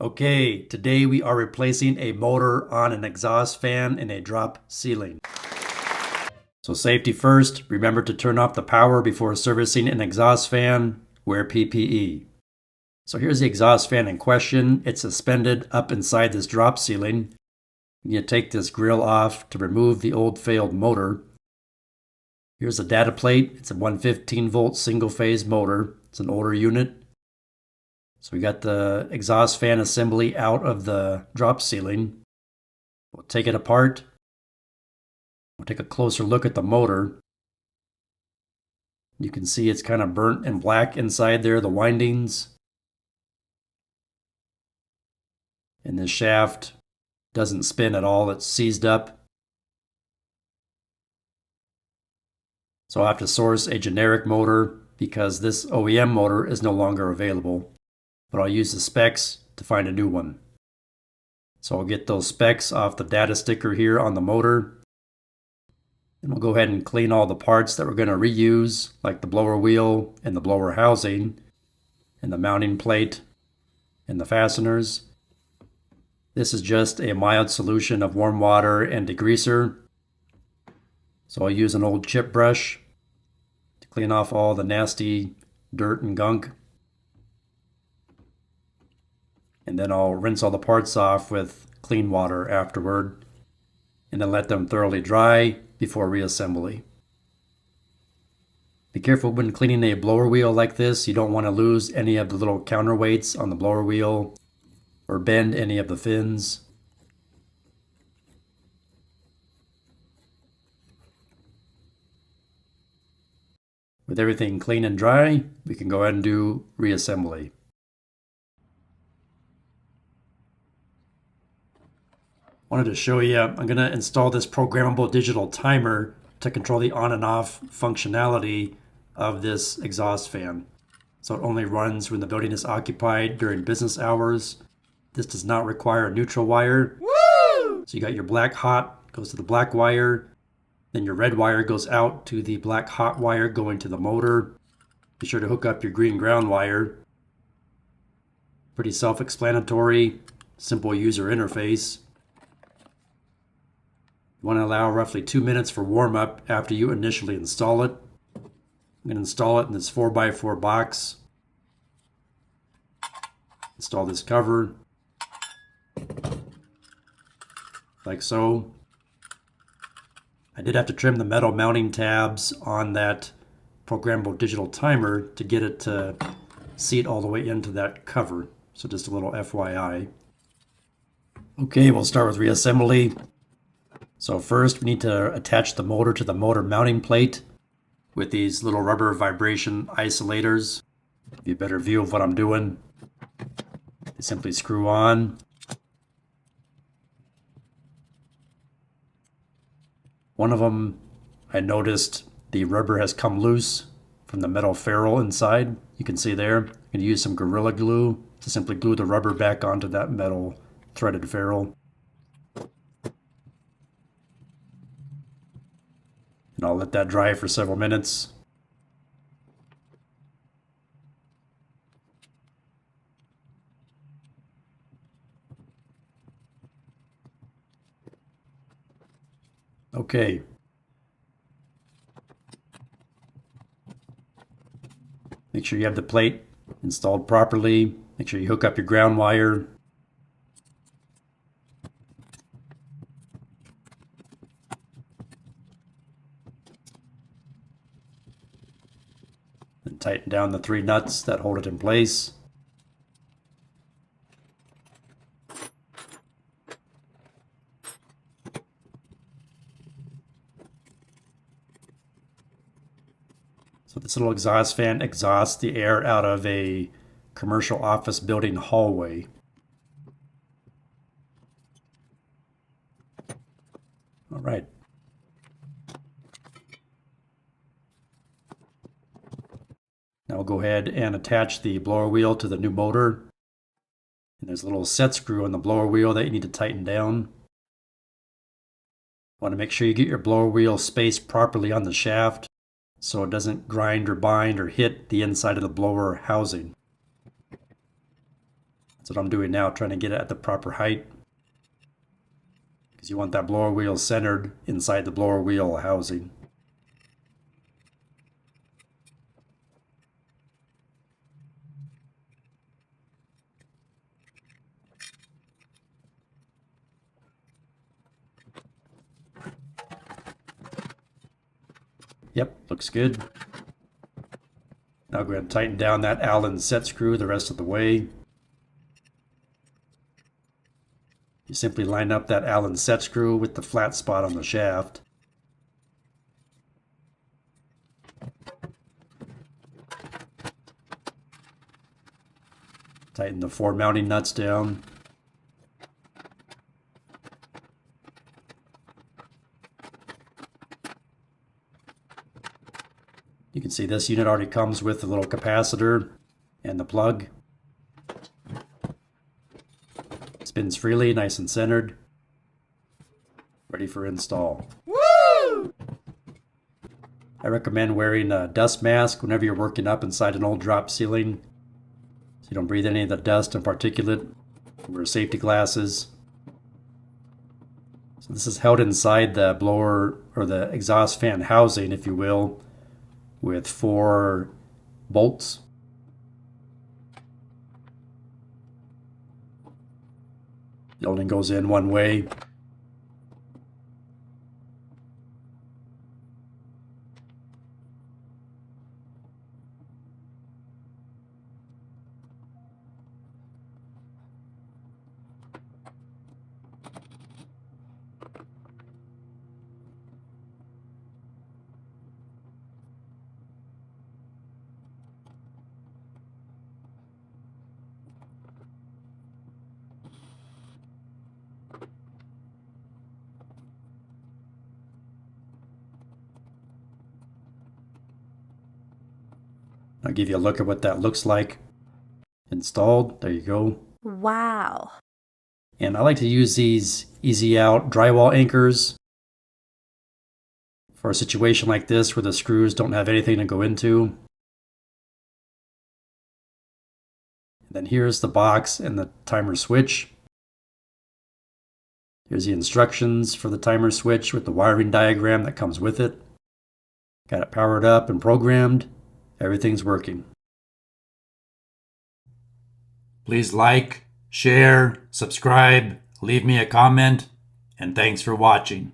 Okay, today we are replacing a motor on an exhaust fan in a drop ceiling. So safety first, remember to turn off the power before servicing an exhaust fan, wear PPE. So here's the exhaust fan in question. It's suspended up inside this drop ceiling. You take this grill off to remove the old failed motor. Here's a data plate. It's a 115 volt single phase motor. It's an older unit. So we got the exhaust fan assembly out of the drop ceiling. We'll take it apart. We'll take a closer look at the motor. You can see it's kind of burnt and black inside there, the windings. And this shaft doesn't spin at all, it's seized up. So I'll have to source a generic motor because this OEM motor is no longer available. But I'll use the specs to find a new one. So I'll get those specs off the data sticker here on the motor. And we'll go ahead and clean all the parts that we're going to reuse, like the blower wheel and the blower housing, and the mounting plate, and the fasteners. This is just a mild solution of warm water and degreaser. So I'll use an old chip brush to clean off all the nasty dirt and gunk. And then I'll rinse all the parts off with clean water afterward, and then let them thoroughly dry before reassembly. Be careful when cleaning a blower wheel like this. You don't want to lose any of the little counterweights on the blower wheel or bend any of the fins. With everything clean and dry, we can go ahead and do reassembly. Wanted to show you, I'm going to install this programmable digital timer to control the on and off functionality of this exhaust fan. So it only runs when the building is occupied during business hours. This does not require a neutral wire. Woo! So you got your black hot, goes to the black wire. Then your red wire goes out to the black hot wire going to the motor. Be sure to hook up your green ground wire. Pretty self-explanatory, simple user interface. You want to allow roughly 2 minutes for warm-up after you initially install it. I'm going to install it in this 4x4 box. Install this cover, like so. I did have to trim the metal mounting tabs on that programmable digital timer to get it to seat all the way into that cover. So just a little FYI. Okay, we'll start with reassembly. So first we need to attach the motor to the motor mounting plate with these little rubber vibration isolators. Give you a better view of what I'm doing. They simply screw on. One of them, I noticed the rubber has come loose from the metal ferrule inside. You can see there. I'm going to use some Gorilla Glue to simply glue the rubber back onto that metal threaded ferrule. And I'll let that dry for several minutes. Okay. Make sure you have the plate installed properly. Make sure you hook up your ground wire. Then tighten down the 3 nuts that hold it in place. So this little exhaust fan exhausts the air out of a commercial office building hallway. All right. Now we'll go ahead and attach the blower wheel to the new motor. And there's a little set screw on the blower wheel that you need to tighten down. You want to make sure you get your blower wheel spaced properly on the shaft so it doesn't grind or bind or hit the inside of the blower housing. That's what I'm doing now, trying to get it at the proper height. Because you want that blower wheel centered inside the blower wheel housing. Yep, looks good. Now go ahead and tighten down that Allen set screw the rest of the way. You simply line up that Allen set screw with the flat spot on the shaft. Tighten the 4 mounting nuts down. You can see this unit already comes with the little capacitor and the plug. Spins freely, nice and centered. Ready for install. Woo! I recommend wearing a dust mask whenever you're working up inside an old drop ceiling, so you don't breathe any of the dust and particulate. Wear safety glasses. So this is held inside the blower or the exhaust fan housing, if you will, with 4 bolts. It only goes in one way. I'll give you a look at what that looks like installed. There you go. Wow. And I like to use these easy out drywall anchors for a situation like this where the screws don't have anything to go into. And then here's the box and the timer switch. Here's the instructions for the timer switch with the wiring diagram that comes with it. Got it powered up and programmed. Everything's working. Please like, share, subscribe, leave me a comment, and thanks for watching.